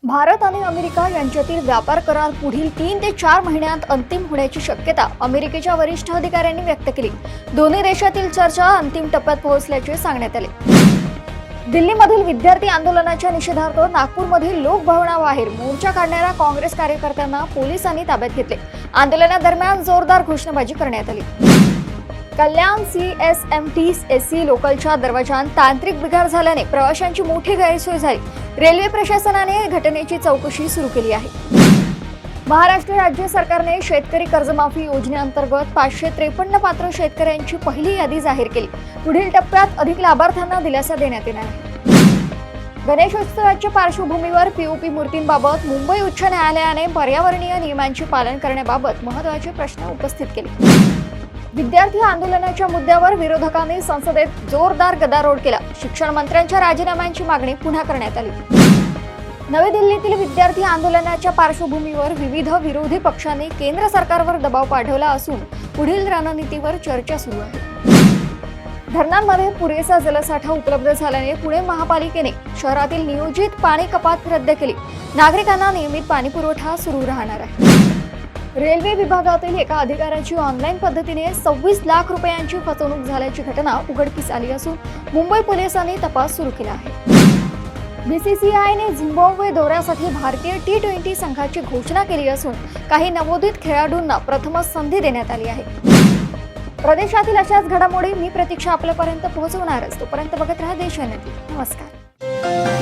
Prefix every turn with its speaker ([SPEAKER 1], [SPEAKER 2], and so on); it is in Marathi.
[SPEAKER 1] भारत आणि अमेरिका यांच्यातील व्यापार करार पुढील 3 ते 4 महिन्यात अंतिम होण्याची शक्यता अमेरिकेच्या वरिष्ठ अधिकाऱ्यांनी व्यक्त केली। दोन्ही देशातील चर्चा अंतिम टप्प्यात पोहोचल्याचे सांगण्यात आले। दिल्लीमधील विद्यार्थी आंदोलनाच्या निषेधार्थ नागपूरमधील लोकभवनाबाहेर मोर्चा काढणाऱ्या काँग्रेस कार्यकर्त्यांना पोलिसांनी ताब्यात घेतले। आंदोलनादरम्यान जोरदार घोषणाबाजी करण्यात आली। कल्याण CSMT-SC लोकलच्या दरवाजात तांत्रिक बिघाड झाल्याने प्रवाशांची मोठी गैरसोय झाली। रेल्वे प्रशासनाने घटनेची चौकशी सुरू केली आहे। महाराष्ट्र राज्य सरकारने शेतकरी कर्जमाफी योजनेअंतर्गत 553 पात्र शेतकऱ्यांची पहिली यादी जाहीर केली। पुढील टप्प्यात अधिक लाभार्थ्यांना दिलासा देण्यात येणार आहे। गणेशोत्सवाच्या पार्श्वभूमीवर POP मूर्तींबाबत मुंबई उच्च न्यायालयाने पर्यावरणीय नियमांचे पालन करण्याबाबत महत्त्वाचे प्रश्न उपस्थित केले। विद्यार्थी आंदोलनाच्या मुद्द्यावर विरोधकांनी संसदेत जोरदार गदारोळ केला। शिक्षण मंत्र्यांच्या राजीनाम्यांची मागणी पुन्हा करण्यात आली। नवी दिल्लीतील विद्यार्थी आंदोलनाच्या पार्श्वभूमीवर विविध विरोधी पक्षांनी केंद्र सरकारवर दबाव पाठवला असून पुढील रणनीतीवर चर्चा सुरू आहे। धरणांमध्ये पुरेसा जलसाठा उपलब्ध झाल्याने पुणे महापालिकेने शहरातील नियोजित पाणी कपात रद्द केली। नागरिकांना नियमित पाणी पुरवठा सुरू राहणार आहे। रेल्वे विभागातील एका अधिकाऱ्याची ऑनलाईन पद्धतीने 26 लाख रुपयांची फसवणूक झाल्याची घटना उघडकीस आली असून मुंबई पोलिसांनी तपास सुरू केला आहे। BCCIने झिम्बाब्वे दौऱ्यासाठी भारतीय T20 संघाची घोषणा केली असून काही नवोदित खेळाडूंना प्रथमच संधी देण्यात आली आहे। प्रदेशातील अशाच घडामोडी मी प्रतीक्षा आपल्यापर्यंत पोहोचवणारच। तोपर्यंत बघत रहा देशोन्नती। नमस्कार।